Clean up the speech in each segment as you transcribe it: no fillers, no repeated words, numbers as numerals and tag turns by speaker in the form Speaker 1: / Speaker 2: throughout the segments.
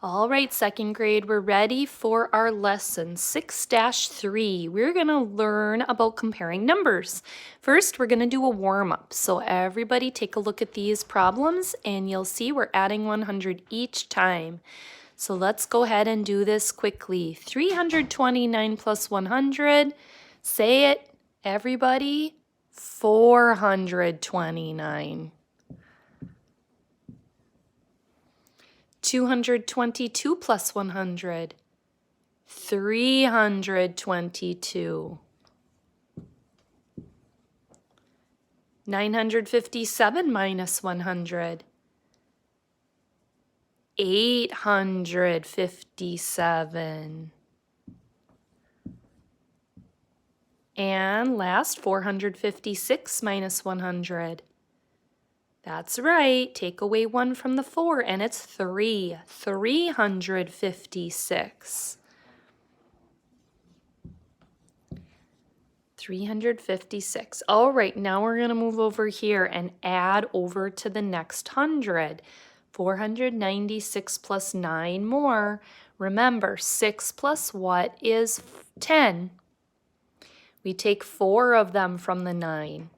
Speaker 1: All right, second grade, we're ready for our lesson 6-3. We're going to learn about comparing numbers. First, we're going to do a warm-up. So everybody take a look at these problems and you'll see we're adding 100 each time. So let's go ahead and do this quickly. 329 plus 100. Say it, everybody. 429. 222 plus 100, 322. 957 minus 100, 857. And last, 456 minus 100. That's right, take away 1 from the 4 and it's 3, 356. 356. All right, now we're going to move over here and add over to the next 100. 496 plus 9 more. Remember, 6 plus what is 10? We take 4 of them from the 9.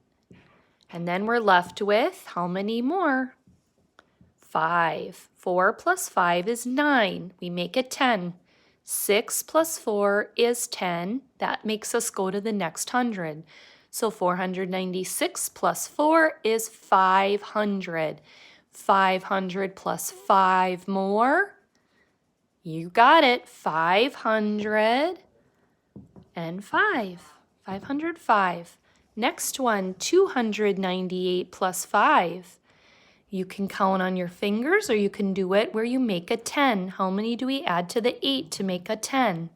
Speaker 1: And then we're left with how many more? 5. 4 plus 5 is 9. We make it 10. 6 plus 4 is 10. That makes us go to the next 100. So 496 plus 4 is 500. 500 plus 5 more. You got it. 505. 505. Next one, 298 plus 5. You can count on your fingers or you can do it where you make a 10. How many do we add to the 8 to make a 10?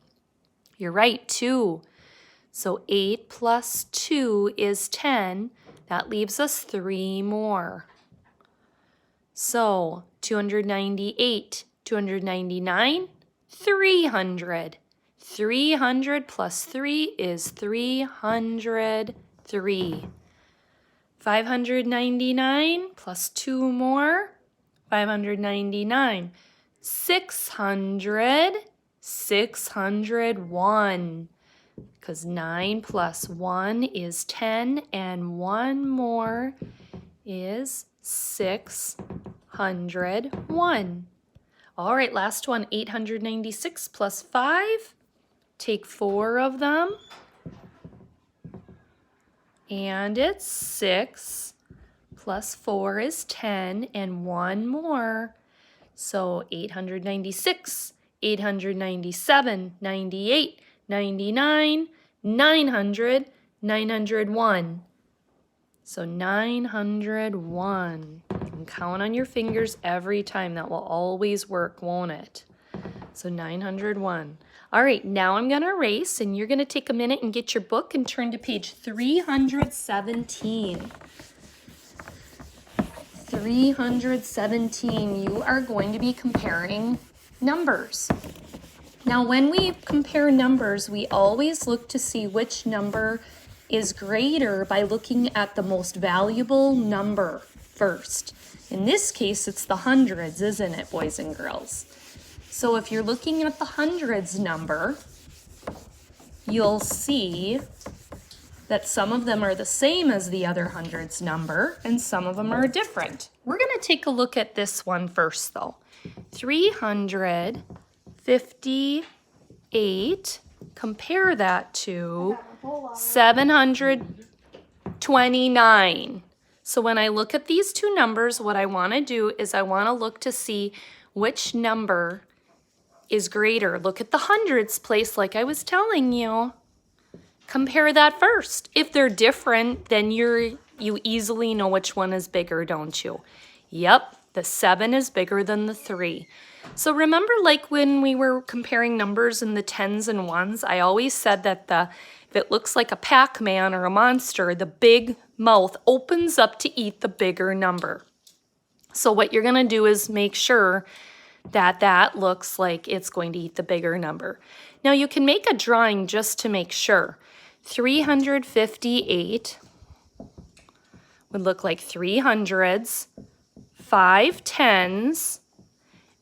Speaker 1: You're right, 2. So 8 plus 2 is 10. That leaves us 3 more. So 298, 299, 300. 300 plus 3 is 303. 599 plus 2 more, 599. 600, 601. Because 9 plus 1 is 10 and 1 more is 601. All right, last one, 896 plus 5. Take 4 of them. And it's 6 plus 4 is 10 and 1 more. So 896, 897, 98, 99, 900, 901. So 901. You can count on your fingers every time. That will always work, won't it? So 901. All right, now I'm going to erase, and you're going to take a minute and get your book and turn to page 317. 317, you are going to be comparing numbers. Now, when we compare numbers, we always look to see which number is greater by looking at the most valuable number first. In this case, it's the hundreds, isn't it, boys and girls? So if you're looking at the hundreds number, you'll see that some of them are the same as the other hundreds number and some of them are different. We're going to take a look at this one first though. 358, compare that to 729. So when I look at these two numbers, what I want to do is I want to look to see which number is greater. Look at the hundreds place like I was telling you. Compare that first. If they're different, then you easily know which one is bigger, don't you? Yep, the 7 is bigger than the 3. So remember, like when we were comparing numbers in the 10s and 1s, I always said that if it looks like a Pac-Man or a monster, the big mouth opens up to eat the bigger number. So what you're going to do is make sure that that looks like it's going to eat the bigger number. Now you can make a drawing just to make sure. 358 would look like 3 hundreds, 5 tens,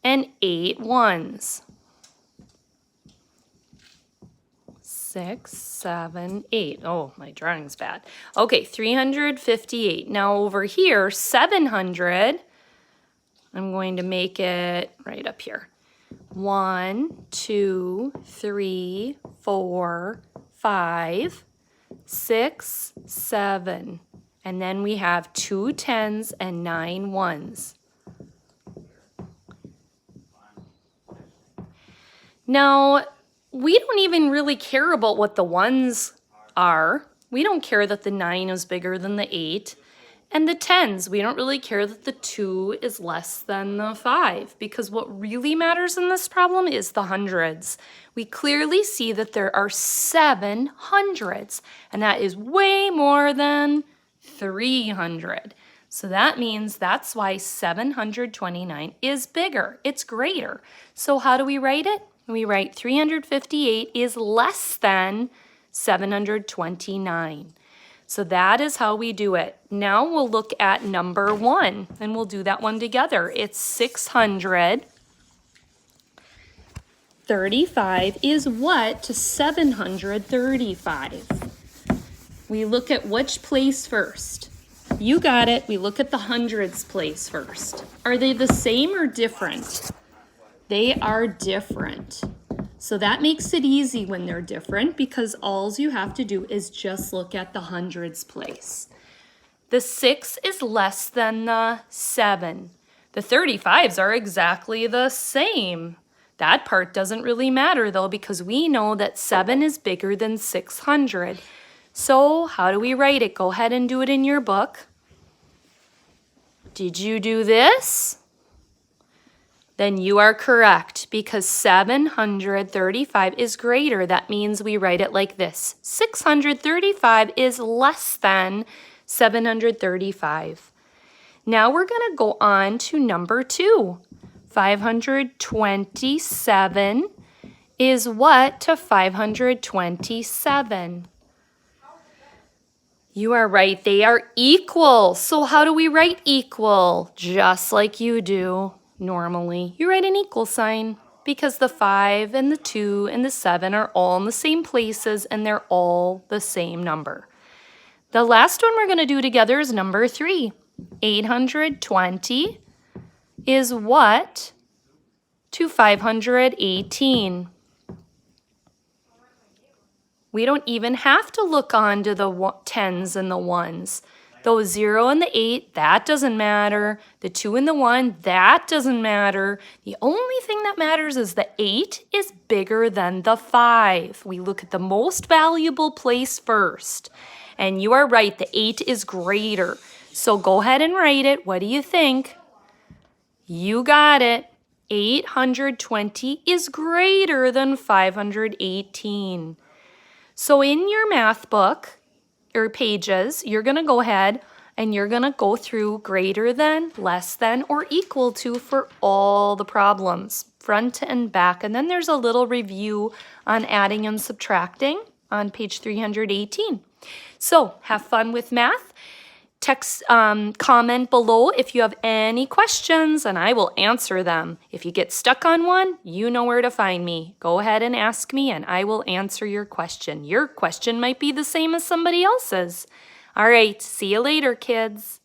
Speaker 1: and 8 ones. 6, 7, 8. Oh, my drawing's bad. Okay, 358. Now over here, 700, I'm going to make it right up here. 1, 2, 3, 4, 5, 6, 7. And then we have 2 10s and 9 ones. Now, we don't even really care about what the ones are. We don't care that the 9 is bigger than the 8. And the 10s, we don't really care that the 2 is less than the 5, because what really matters in this problem is the hundreds. We clearly see that there are 7 hundreds, and that is way more than 300. So that means that's why 729 is bigger. It's greater. So how do we write it? We write 358 is less than 729. So that is how we do it. Now we'll look at number 1, and we'll do that one together. It's 635 is what to 735? We look at which place first. You got it. We look at the hundreds place first. Are they the same or different? They are different. So that makes it easy when they're different, because all you have to do is just look at the hundreds place. The 6 is less than the 7. The 35s are exactly the same. That part doesn't really matter though, because we know that 7 is bigger than 600. So how do we write it? Go ahead and do it in your book. Did you do this? Then you are correct, because 735 is greater. That means we write it like this. 635 is less than 735. Now we're going to go on to number 2. 527 is what to 527? You are right, they are equal. So how do we write equal? Just like you do normally. You write an equal sign, because the 5 and the 2 and the 7 are all in the same places and they're all the same number. The last one we're going to do together is number 3. 820 is what to 518? We don't even have to look on to the 10s and the 1s. Those 0 and the 8, that doesn't matter. The 2 and the 1, that doesn't matter. The only thing that matters is the 8 is bigger than the 5. We look at the most valuable place first. And you are right, the 8 is greater. So go ahead and write it. What do you think? You got it. 820 is greater than 518. So in your math book, or pages, you're going to go ahead and you're going to go through greater than, less than, or equal to for all the problems, front and back. And then there's a little review on adding and subtracting on page 318. So have fun with math. Text, comment below if you have any questions, and I will answer them. If you get stuck on one, you know where to find me. Go ahead and ask me, and I will answer your question. Your question might be the same as somebody else's. All right, see you later, kids.